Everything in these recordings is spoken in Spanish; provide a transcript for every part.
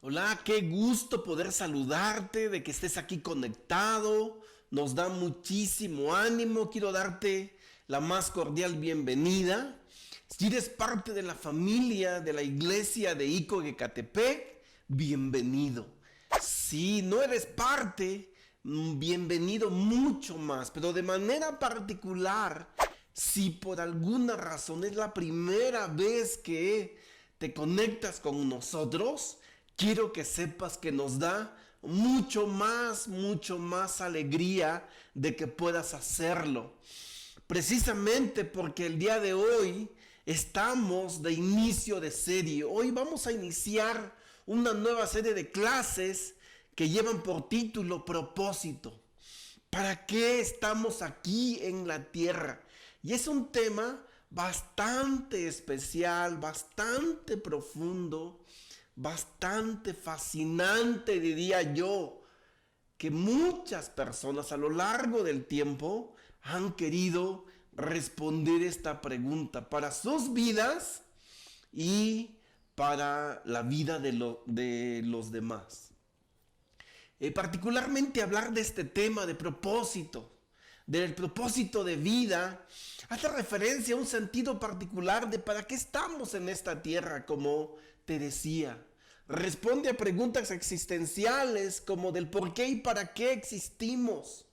Hola, qué gusto poder saludarte, de que estés aquí conectado. Nos da muchísimo ánimo. Quiero darte la más cordial bienvenida. Si eres parte de la familia de la iglesia de Ico Ecatepec, bienvenido. Si no eres parte, bienvenido mucho más. Pero de manera particular, si por alguna razón es la primera vez que te conectas con nosotros, quiero que sepas que nos da mucho más alegría de que puedas hacerlo. Precisamente porque el día de hoy estamos de inicio de serie. Hoy vamos a iniciar una nueva serie de clases que llevan por título Propósito. ¿Para qué estamos aquí en la tierra? Y es un tema bastante especial, bastante profundo, bastante fascinante, diría yo, que muchas personas a lo largo del tiempo han querido responder esta pregunta para sus vidas y para la vida de los demás. Particularmente hablar de este tema de propósito, del propósito de vida, hace referencia a un sentido particular de para qué estamos en esta tierra, como te decía. Responde a preguntas existenciales como del por qué y para qué existimos.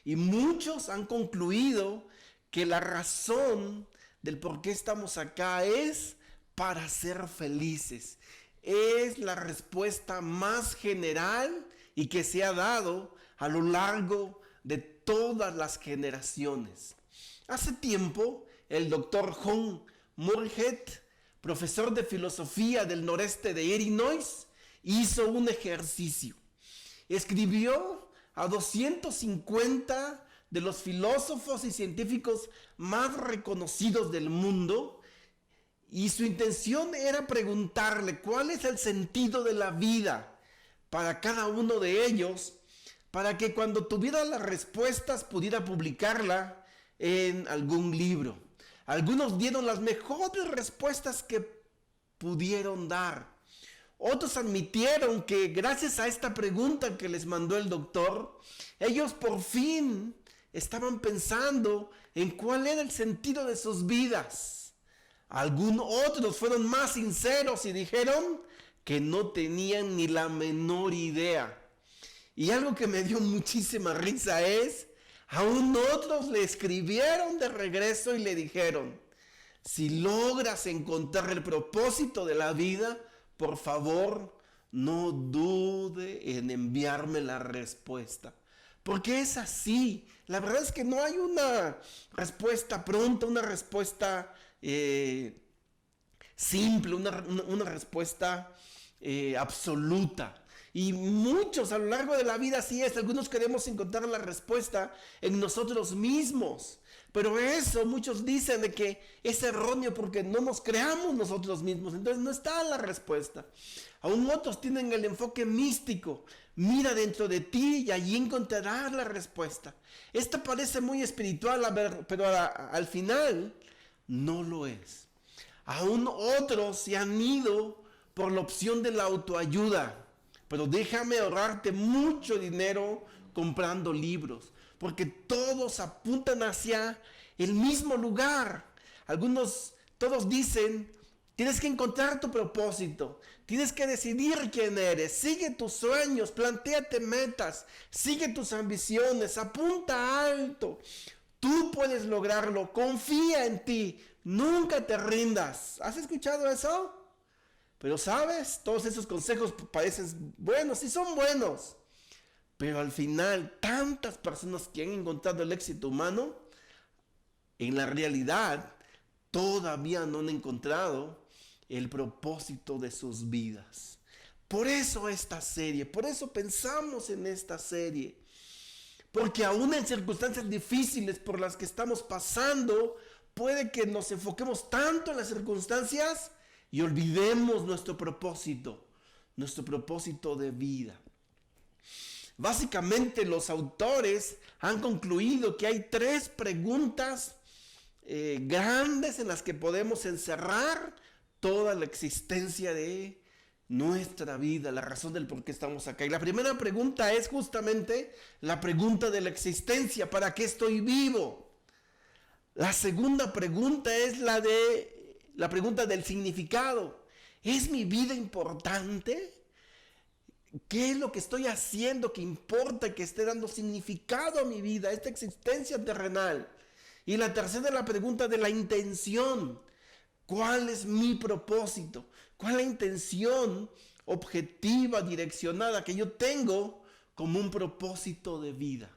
Y muchos han concluido que la razón del por qué estamos acá es para ser felices. Es la respuesta más general y que se ha dado a lo largo de todas las generaciones. Hace tiempo, el doctor John Moorhead, profesor de filosofía del noreste de Illinois, hizo un ejercicio. Escribió a 250 de los filósofos y científicos más reconocidos del mundo y su intención era preguntarle cuál es el sentido de la vida para cada uno de ellos, para que cuando tuviera las respuestas pudiera publicarla en algún libro. Algunos dieron las mejores respuestas que pudieron dar. Otros admitieron que gracias a esta pregunta que les mandó el doctor, ellos por fin estaban pensando en cuál era el sentido de sus vidas. Algunos otros fueron más sinceros y dijeron que no tenían ni la menor idea. Y algo que me dio muchísima risa es, aún otros le escribieron de regreso y le dijeron, si logras encontrar el propósito de la vida, por favor, no dude en enviarme la respuesta. Porque es así. La verdad es que no hay una respuesta pronta, una respuesta simple, una respuesta absoluta. Y muchos a lo largo de la vida así es. Algunos queremos encontrar la respuesta en nosotros mismos. Pero eso muchos dicen de que es erróneo porque no nos creamos nosotros mismos. Entonces no está la respuesta. Aún otros tienen el enfoque místico. Mira dentro de ti y allí encontrarás la respuesta. Esta parece muy espiritual, pero al final no lo es. Aún otros se han ido por la opción de la autoayuda. Pero déjame ahorrarte mucho dinero comprando libros, porque todos apuntan hacia el mismo lugar. Todos dicen, tienes que encontrar tu propósito, tienes que decidir quién eres, sigue tus sueños, plantéate metas, sigue tus ambiciones, apunta alto. Tú puedes lograrlo, confía en ti, nunca te rindas. ¿Has escuchado eso? Pero sabes, todos esos consejos parecen buenos y son buenos. Pero al final, tantas personas que han encontrado el éxito humano, en la realidad, todavía no han encontrado el propósito de sus vidas. Por eso esta serie, por eso pensamos en esta serie. Porque aún en circunstancias difíciles por las que estamos pasando, puede que nos enfoquemos tanto en las circunstancias y olvidemos nuestro propósito de vida. Básicamente los autores han concluido que hay 3 preguntas grandes en las que podemos encerrar toda la existencia de nuestra vida, la razón del por qué estamos acá. Y la primera pregunta es justamente la pregunta de la existencia: ¿para qué estoy vivo? La segunda pregunta es la pregunta del significado. ¿Es mi vida importante? ¿Qué es lo que estoy haciendo que importa, que esté dando significado a mi vida, a esta existencia terrenal? Y la tercera es la pregunta de la intención. ¿Cuál es mi propósito? ¿Cuál es la intención objetiva, direccionada que yo tengo como un propósito de vida?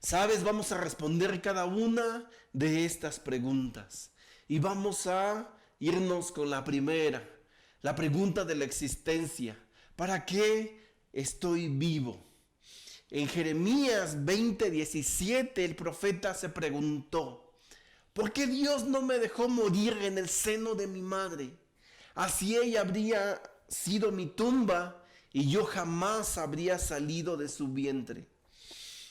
¿Sabes? Vamos a responder cada una de estas preguntas. Y vamos a irnos con la primera, la pregunta de la existencia. ¿Para qué estoy vivo? En Jeremías 20:17 el profeta se preguntó: ¿por qué Dios no me dejó morir en el seno de mi madre? Así ella habría sido mi tumba y yo jamás habría salido de su vientre.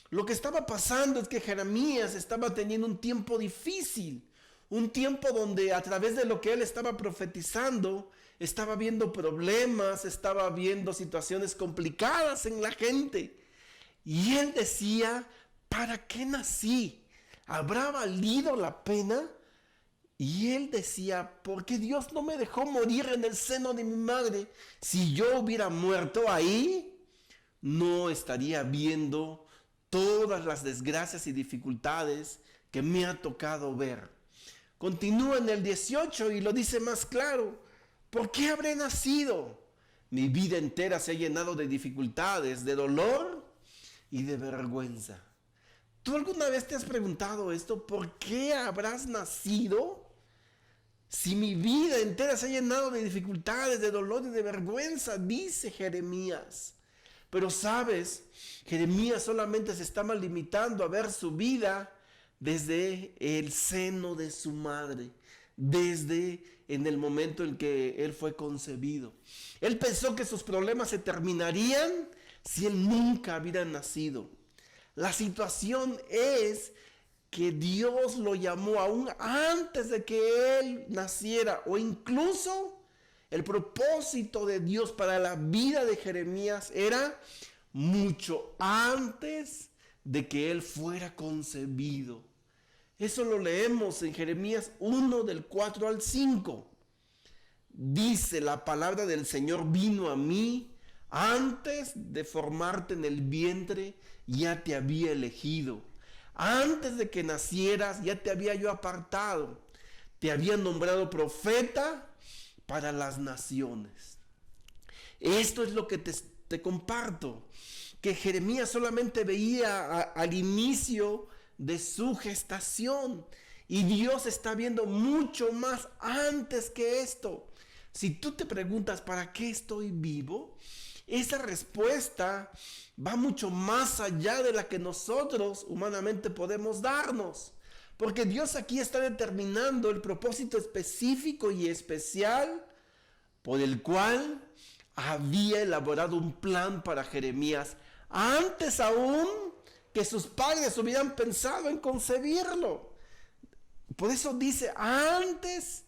Lo que estaba pasando es que Jeremías estaba teniendo un tiempo difícil, un tiempo donde a través de lo que él estaba profetizando, estaba viendo problemas, estaba viendo situaciones complicadas en la gente. Y él decía: ¿para qué nací? ¿Habrá valido la pena? Y él decía: ¿por qué Dios no me dejó morir en el seno de mi madre? Si yo hubiera muerto ahí, no estaría viendo todas las desgracias y dificultades que me ha tocado ver. Continúa en el 18 y lo dice más claro: ¿por qué habré nacido? Mi vida entera se ha llenado de dificultades, de dolor y de vergüenza. ¿Tú alguna vez te has preguntado esto? ¿Por qué habrás nacido si mi vida entera se ha llenado de dificultades, de dolor y de vergüenza? Dice Jeremías. Pero sabes, Jeremías solamente se estaba limitando a ver su vida desde el seno de su madre, desde en el momento en que él fue concebido. Él pensó que sus problemas se terminarían si él nunca hubiera nacido. La situación es que Dios lo llamó aún antes de que él naciera, o incluso el propósito de Dios para la vida de Jeremías era mucho antes de que él fuera concebido. Eso lo leemos en Jeremías 1 del 4 al 5. Dice: la palabra del Señor vino a mí: antes de formarte en el vientre ya te había elegido. Antes de que nacieras ya te había yo apartado. Te había nombrado profeta para las naciones. Esto es lo que te comparto, que Jeremías solamente veía al inicio de su gestación, y Dios está viendo mucho más antes que esto. Si tú te preguntas ¿para qué estoy vivo?, esa respuesta va mucho más allá de la que nosotros humanamente podemos darnos. Porque Dios aquí está determinando el propósito específico y especial por el cual había elaborado un plan para Jeremías antes aún que sus padres hubieran pensado en concebirlo. Por eso dice: antes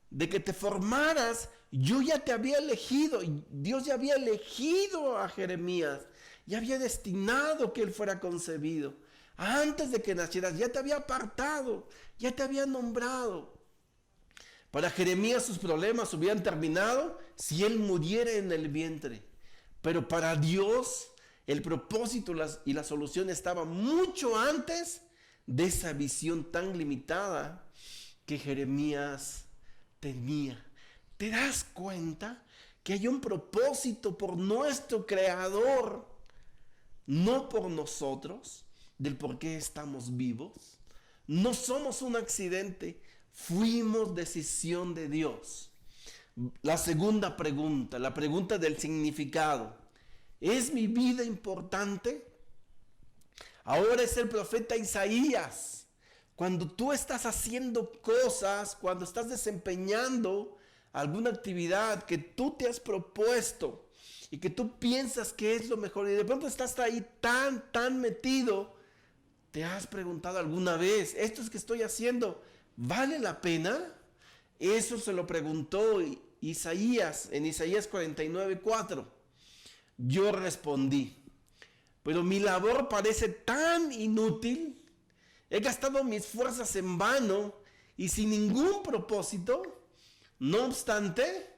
de que te formaras, yo ya te había elegido. Dios ya había elegido a Jeremías, ya había destinado que él fuera concebido. Antes de que nacieras ya te había apartado, ya te había nombrado. Para Jeremías sus problemas hubieran terminado si él muriera en el vientre. Pero para Dios el propósito y la solución estaban mucho antes de esa visión tan limitada que Jeremías tenía. ¿Te das cuenta que hay un propósito por nuestro Creador, no por nosotros, del por qué estamos vivos? No somos un accidente, fuimos decisión de Dios. La segunda pregunta, la pregunta del significado. ¿Es mi vida importante? Ahora es el profeta Isaías. Cuando tú estás haciendo cosas, cuando estás desempeñando alguna actividad que tú te has propuesto y que tú piensas que es lo mejor y de pronto estás ahí tan metido, ¿te has preguntado alguna vez, esto es que estoy haciendo, ¿vale la pena? Eso se lo preguntó Isaías en Isaías 49:4. Yo respondí, pero mi labor parece tan inútil, he gastado mis fuerzas en vano y sin ningún propósito. No obstante,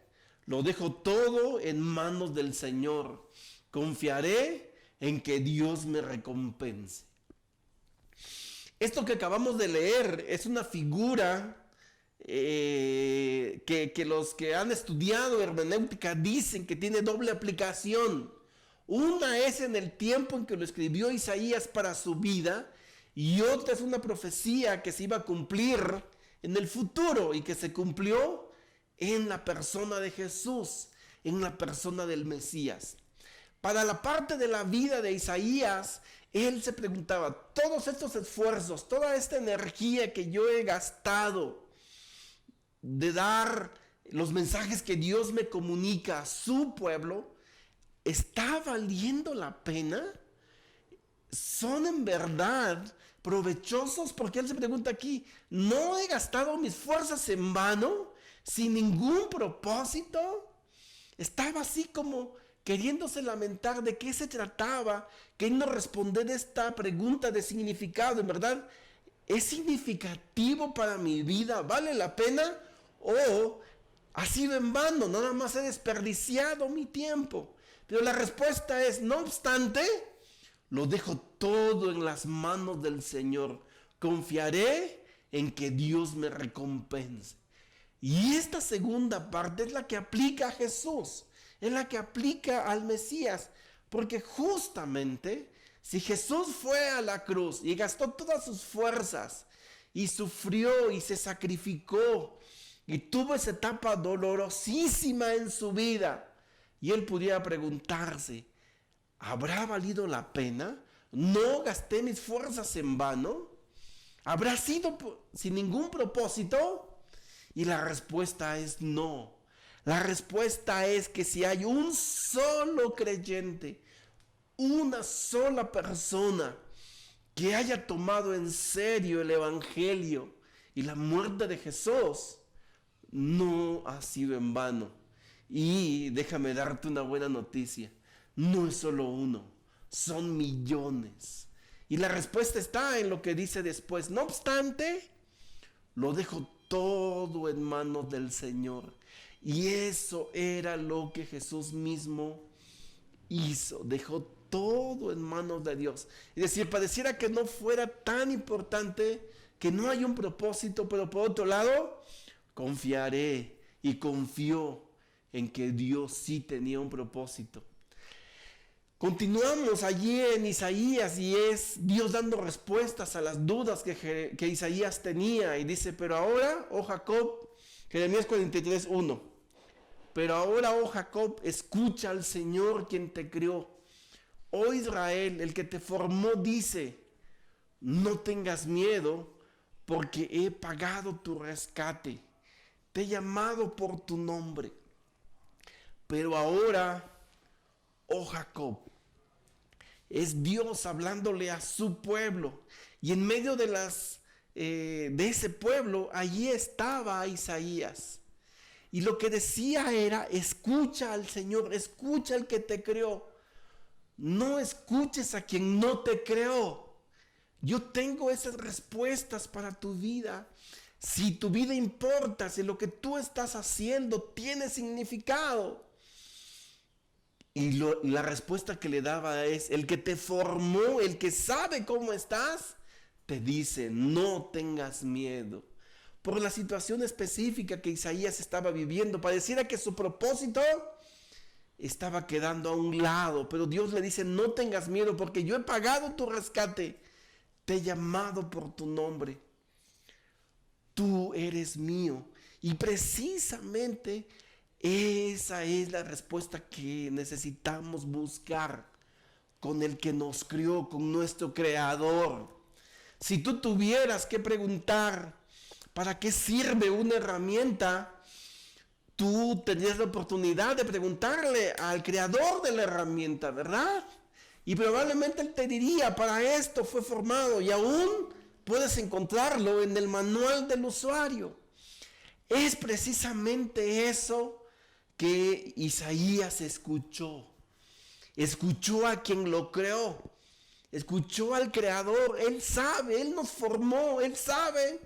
lo dejo todo en manos del Señor. Confiaré en que Dios me recompense. Esto que acabamos de leer es una figura que los que han estudiado hermenéutica dicen que tiene doble aplicación. Una es en el tiempo en que lo escribió Isaías para su vida, y otra es una profecía que se iba a cumplir en el futuro y que se cumplió en la persona de Jesús, en la persona del Mesías. Para la parte de la vida de Isaías, él se preguntaba, todos estos esfuerzos, toda esta energía que yo he gastado de dar los mensajes que Dios me comunica a su pueblo, ¿está valiendo la pena? ¿Son en verdad provechosos? Porque él se pregunta aquí, ¿no he gastado mis fuerzas en vano, sin ningún propósito? Estaba así como queriéndose lamentar de qué se trataba, queriendo responder esta pregunta de significado. ¿En verdad es significativo para mi vida? ¿Vale la pena? ¿O ha sido en vano? Nada más he desperdiciado mi tiempo. Pero la respuesta es, no obstante, lo dejo todo en las manos del Señor. Confiaré en que Dios me recompense. Y esta segunda parte es la que aplica a Jesús, es la que aplica al Mesías. Porque justamente si Jesús fue a la cruz y gastó todas sus fuerzas y sufrió y se sacrificó y tuvo esa etapa dolorosísima en su vida, y él pudiera preguntarse, ¿habrá valido la pena? ¿No gasté mis fuerzas en vano? ¿Habrá sido sin ningún propósito? Y la respuesta es no. La respuesta es que si hay un solo creyente, una sola persona que haya tomado en serio el Evangelio y la muerte de Jesús, no ha sido en vano. Y déjame darte una buena noticia. No es solo uno, son millones. Y la respuesta está en lo que dice después. No obstante, lo dejo todo en manos del Señor. Y eso era lo que Jesús mismo hizo. Dejó todo en manos de Dios. Es decir, pareciera que no fuera tan importante, que no hay un propósito, pero por otro lado, confiaré y confío en que Dios sí tenía un propósito. Continuamos allí en Isaías y es Dios dando respuestas a las dudas que Isaías tenía. Y dice, pero ahora, oh Jacob, Jeremías 43:1. Pero ahora, oh Jacob, escucha al Señor quien te crió. Oh Israel, el que te formó, dice, no tengas miedo, porque he pagado tu rescate. Te he llamado por tu nombre. Pero ahora, oh Jacob, es Dios hablándole a su pueblo. Y en medio de ese pueblo, allí estaba Isaías. Y lo que decía era, escucha al Señor, escucha al que te creó. No escuches a quien no te creó. Yo tengo esas respuestas para tu vida. Si tu vida importa, si lo que tú estás haciendo tiene significado. Y la respuesta que le daba es, el que te formó, el que sabe cómo estás, te dice, no tengas miedo, por la situación específica que Isaías estaba viviendo. Pareciera que su propósito estaba quedando a un lado, pero Dios le dice: no tengas miedo, porque yo he pagado tu rescate, te he llamado por tu nombre, tú eres mío. Y precisamente esa es la respuesta que necesitamos buscar con el que nos crió, con nuestro Creador. Si tú tuvieras que preguntar para qué sirve una herramienta, tú tendrías la oportunidad de preguntarle al creador de la herramienta, ¿verdad? Y probablemente él te diría: para esto fue formado, y aún puedes encontrarlo en el manual del usuario. Es precisamente eso que Isaías escuchó. Escuchó a quien lo creó. Escuchó al creador. Él sabe, él nos formó, él sabe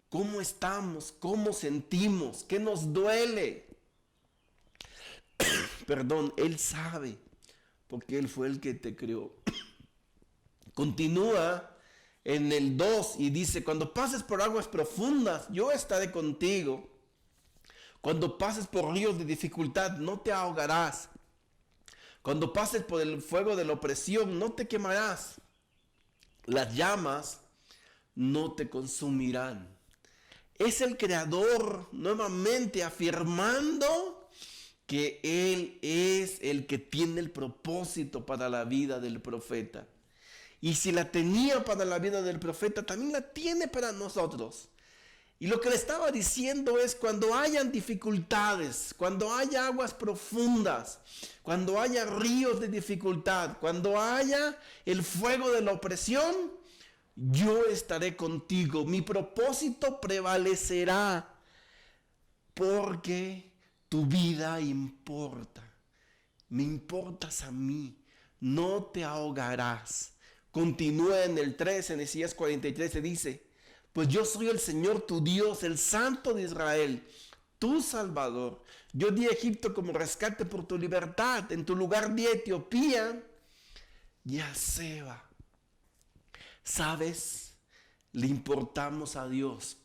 cómo estamos, cómo sentimos, qué nos duele. Perdón, él sabe, porque él fue el que te creó. Continúa en el 2 y dice: cuando pases por aguas profundas, yo estaré contigo. Cuando pases por ríos de dificultad, no te ahogarás. Cuando pases por el fuego de la opresión, no te quemarás. Las llamas no te consumirán. Es el creador nuevamente afirmando que él es el que tiene el propósito para la vida del profeta. Y si la tenía para la vida del profeta, también la tiene para nosotros. Y lo que le estaba diciendo es: cuando hayan dificultades, cuando haya aguas profundas, cuando haya ríos de dificultad, cuando haya el fuego de la opresión, yo estaré contigo. Mi propósito prevalecerá, porque tu vida importa. Me importas a mí. No te ahogarás. Continúa en el 3, en Isaías 43, se dice: pues yo soy el Señor tu Dios, el Santo de Israel, tu Salvador. Yo di a Egipto como rescate por tu libertad. En tu lugar di a Etiopía y a Seba. ¿Sabes? Le importamos a Dios,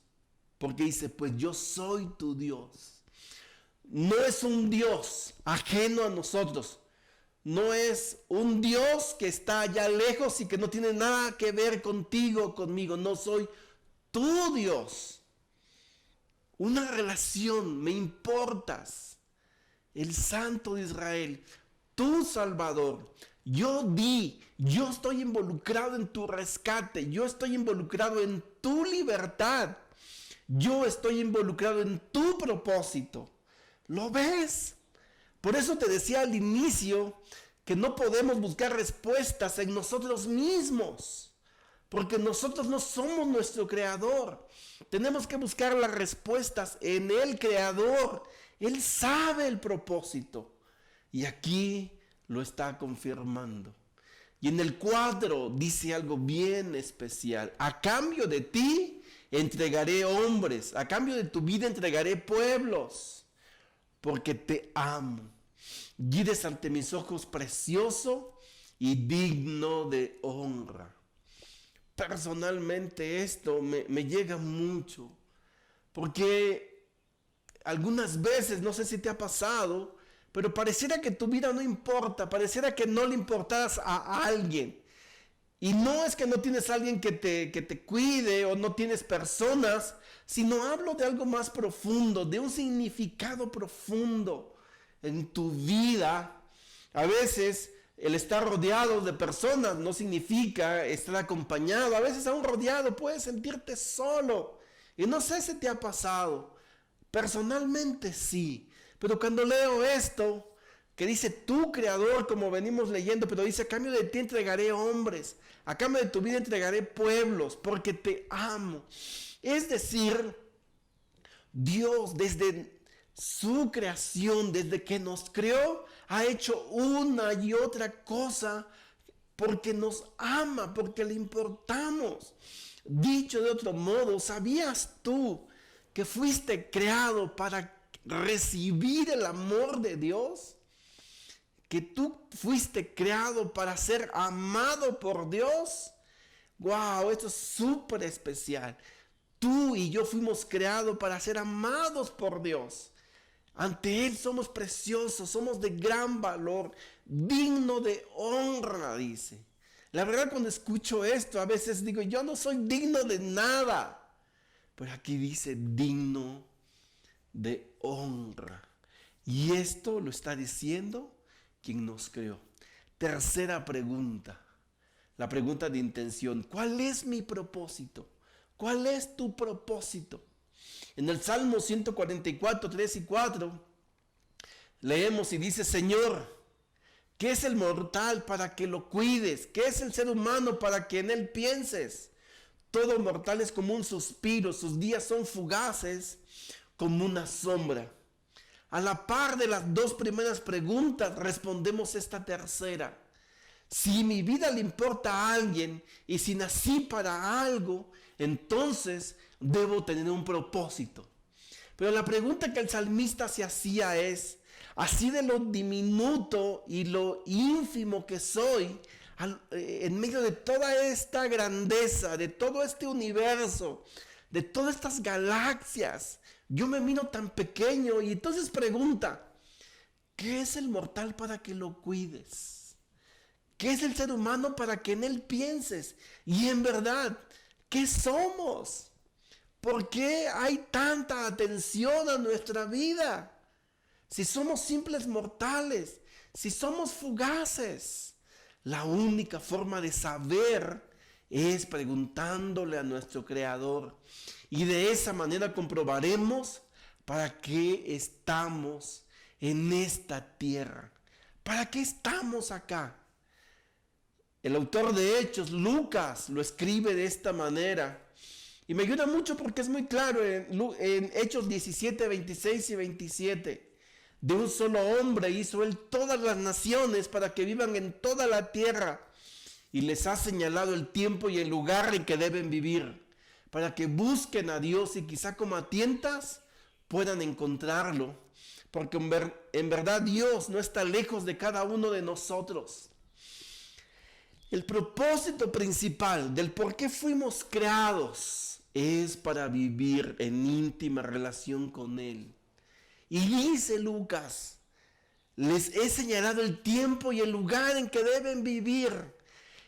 porque dice: pues yo soy tu Dios. No es un Dios ajeno a nosotros. No es un Dios que está allá lejos y que no tiene nada que ver contigo, conmigo. No, soy tu Dios. Una relación, me importas. El Santo de Israel, tu Salvador. Yo estoy involucrado en tu rescate. Yo estoy involucrado en tu libertad. Yo estoy involucrado en tu propósito. ¿Lo ves? Por eso te decía al inicio que no podemos buscar respuestas en nosotros mismos, porque nosotros no somos nuestro creador. Tenemos que buscar las respuestas en el creador. Él sabe el propósito, y aquí lo está confirmando. Y en el 4 dice algo bien especial: a cambio de ti entregaré hombres, a cambio de tu vida entregaré pueblos, porque te amo. Y eres ante mis ojos precioso y digno de honra. Personalmente esto me llega mucho, porque algunas veces, no sé si te ha pasado, pero pareciera que tu vida no importa, pareciera que no le importas a alguien. Y no es que no tienes a alguien que te cuide, o no tienes personas, sino hablo de algo más profundo, de un significado profundo en tu vida. A veces el estar rodeado de personas no significa estar acompañado. A veces aún rodeado puedes sentirte solo. Y no sé si te ha pasado. Personalmente sí. Pero cuando leo esto, que dice tu creador, como venimos leyendo, pero dice: a cambio de ti entregaré hombres, a cambio de tu vida entregaré pueblos, porque te amo. Es decir, Dios desde su creación, desde que nos creó, ha hecho una y otra cosa porque nos ama, porque le importamos. Dicho de otro modo, ¿sabías tú que fuiste creado para recibir el amor de Dios? Que tú fuiste creado para ser amado por Dios. ¡Wow! Esto es súper especial. Tú y yo fuimos creados para ser amados por Dios. Ante Él somos preciosos, somos de gran valor, digno de honra, dice. La verdad, cuando escucho esto, a veces digo, yo no soy digno de nada. Pero aquí dice digno de honra. Y esto lo está diciendo quien nos creó. Tercera pregunta, la pregunta de intención. ¿Cuál es mi propósito? ¿Cuál es tu propósito? En el Salmo 144, 3 y 4, leemos y dice, Señor, ¿qué es el mortal para que lo cuides? ¿Qué es el ser humano para que en él pienses? Todo mortal es como un suspiro, sus días son fugaces como una sombra. A la par de las dos primeras preguntas, respondemos esta tercera. Si mi vida le importa a alguien y si nací para algo, entonces debo tener un propósito. Pero la pregunta que el salmista se hacía es, así de lo diminuto y lo ínfimo que soy, en medio de toda esta grandeza, de todo este universo, de todas estas galaxias, yo me miro tan pequeño y entonces pregunta, ¿qué es el mortal para que lo cuides? ¿Qué es el ser humano para que en él pienses? Y en verdad, ¿qué somos? ¿Por qué hay tanta atención a nuestra vida? Si somos simples mortales, si somos fugaces, la única forma de saber es preguntándole a nuestro Creador. Y de esa manera comprobaremos para qué estamos en esta tierra. ¿Para qué estamos acá? El autor de Hechos, Lucas, lo escribe de esta manera. Y me ayuda mucho porque es muy claro en Hechos 17, 26 y 27. De un solo hombre hizo él todas las naciones para que vivan en toda la tierra. Y les ha señalado el tiempo y el lugar en que deben vivir, para que busquen a Dios y quizá como a tientas puedan encontrarlo. Porque en verdad Dios no está lejos de cada uno de nosotros. El propósito principal del por qué fuimos creados es para vivir en íntima relación con Él. Y dice Lucas, les he señalado el tiempo y el lugar en que deben vivir.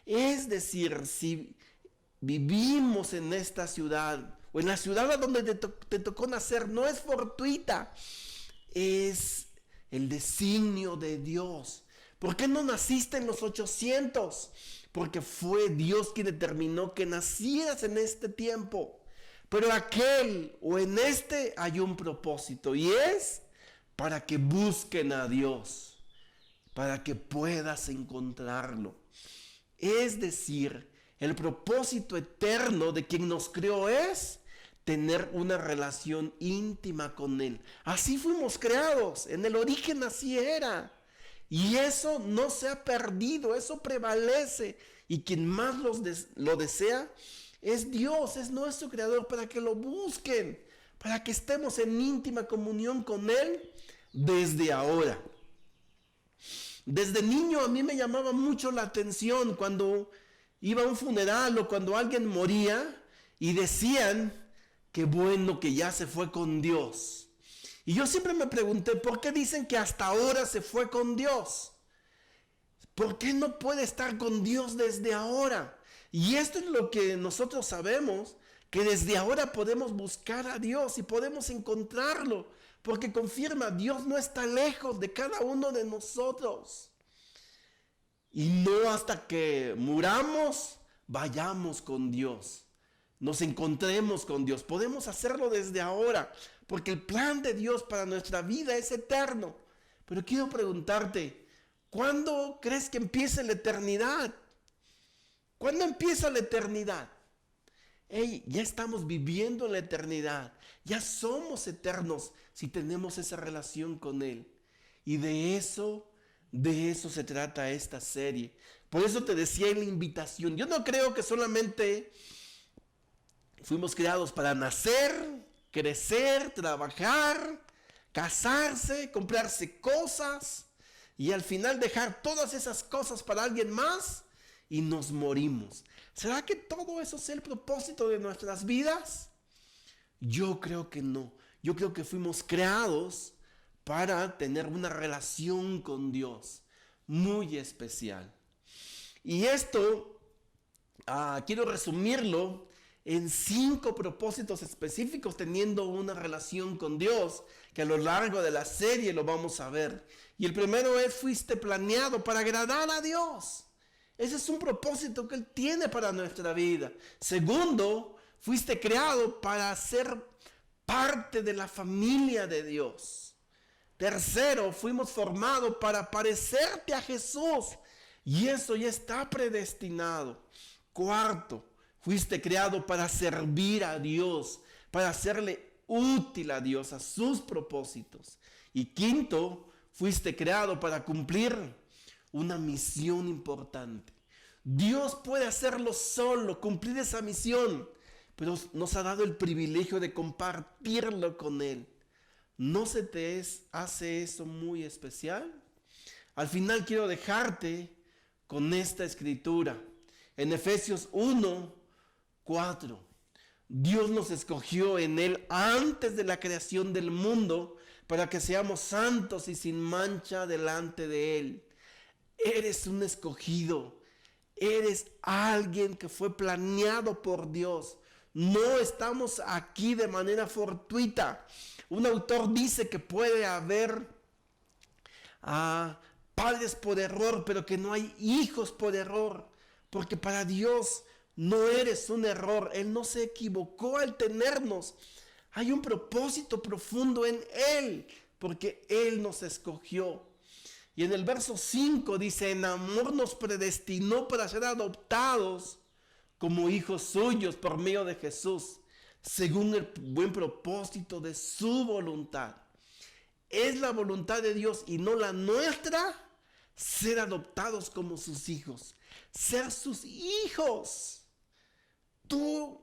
Es decir, si vivimos en esta ciudad o en la ciudad donde te tocó nacer, no es fortuita, es el designio de Dios. ¿Por qué no naciste en los 800? Porque fue Dios quien determinó que nacieras en este tiempo. Pero aquel o en este hay un propósito y es para que busquen a Dios, para que puedas encontrarlo. Es decir, el propósito eterno de quien nos creó es tener una relación íntima con Él. Así fuimos creados, en el origen así era. Y eso no se ha perdido, eso prevalece. Y quien más lo desea es Dios, es nuestro Creador, para que lo busquen, para que estemos en íntima comunión con Él desde ahora. Desde niño a mí me llamaba mucho la atención cuando iba a un funeral o cuando alguien moría y decían, qué bueno que ya se fue con Dios. Y yo siempre me pregunté, ¿por qué dicen que hasta ahora se fue con Dios? ¿Por qué no puede estar con Dios desde ahora? Y esto es lo que nosotros sabemos, que desde ahora podemos buscar a Dios y podemos encontrarlo, porque confirma, Dios no está lejos de cada uno de nosotros. Y no hasta que muramos, vayamos con Dios, nos encontremos con Dios. Podemos hacerlo desde ahora, porque el plan de Dios para nuestra vida es eterno. Pero quiero preguntarte, ¿cuándo crees que empiece la eternidad? ¿Cuándo empieza la eternidad? Hey, ya estamos viviendo la eternidad. Ya somos eternos si tenemos esa relación con Él. Y de eso se trata esta serie. Por eso te decía en la invitación. Yo no creo que solamente fuimos creados para nacer, crecer, trabajar, casarse, comprarse cosas y al final dejar todas esas cosas para alguien más y nos morimos. ¿Será que todo eso es el propósito de nuestras vidas? Yo creo que no. Yo creo que fuimos creados para tener una relación con Dios muy especial. Y esto quiero resumirlo en 5 propósitos específicos teniendo una relación con Dios, que a lo largo de la serie lo vamos a ver. Y el primero es: fuiste planeado para agradar a Dios. Ese es un propósito que Él tiene para nuestra vida. Segundo, fuiste creado para ser parte de la familia de Dios. Tercero, fuimos formados para parecerte a Jesús, y eso ya está predestinado. Cuarto, fuiste creado para servir a Dios, para hacerle útil a Dios, a sus propósitos. Y quinto, fuiste creado para cumplir una misión importante. Dios puede hacerlo solo, cumplir esa misión, pero nos ha dado el privilegio de compartirlo con Él. ¿No se te hace eso muy especial? Al final quiero dejarte con esta escritura. En Efesios 1:4, Dios nos escogió en Él antes de la creación del mundo para que seamos santos y sin mancha delante de Él. Eres un escogido. Eres alguien que fue planeado por Dios. No estamos aquí de manera fortuita. Un autor dice que puede haber padres por error, pero que no hay hijos por error. Porque para Dios no eres un error. Él no se equivocó al tenernos. Hay un propósito profundo en Él, porque Él nos escogió. Y en el verso 5 dice: en amor nos predestinó para ser adoptados como hijos suyos por medio de Jesús, según el buen propósito de su voluntad. Es la voluntad de Dios y no la nuestra ser adoptados como sus hijos, ser sus hijos. Tú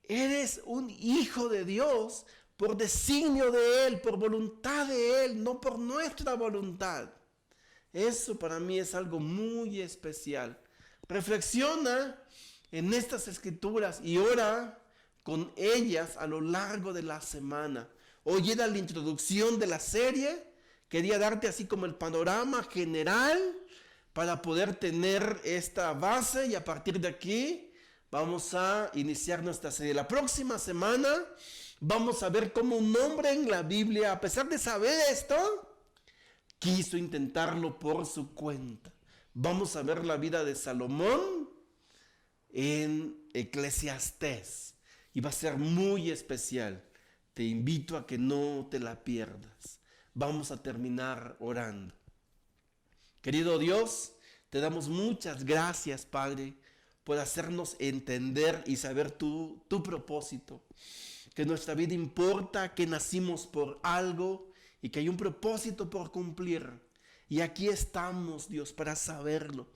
eres un hijo de Dios por designio de Él, por voluntad de Él, no por nuestra voluntad. Eso para mí es algo muy especial. Reflexiona en estas escrituras y ora con ellas a lo largo de la semana. Hoy era la introducción de la serie. Quería darte así como el panorama general para poder tener esta base, y a partir de aquí vamos a iniciar nuestra serie. La próxima semana vamos a ver cómo un hombre en la Biblia, a pesar de saber esto, quiso intentarlo por su cuenta. Vamos a ver la vida de Salomón en Eclesiastés y va a ser muy especial. Te invito a que no te la pierdas. Vamos a terminar orando. Querido Dios, te damos muchas gracias, Padre, por hacernos entender y saber tu propósito. Que nuestra vida importa, que nacimos por algo y que hay un propósito por cumplir. Y aquí estamos, Dios, para saberlo.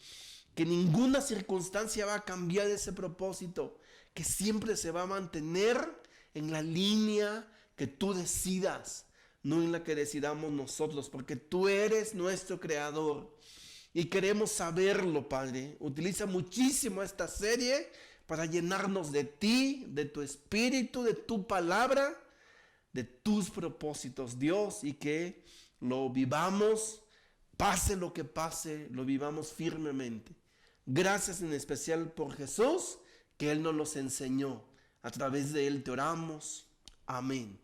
Que ninguna circunstancia va a cambiar ese propósito, que siempre se va a mantener en la línea que tú decidas, no en la que decidamos nosotros, porque tú eres nuestro creador y queremos saberlo, Padre. Utiliza muchísimo esta serie para llenarnos de ti, de tu espíritu, de tu palabra, de tus propósitos, Dios, y que lo vivamos, pase lo que pase, lo vivamos firmemente. Gracias en especial por Jesús, que Él nos los enseñó. A través de Él te oramos. Amén.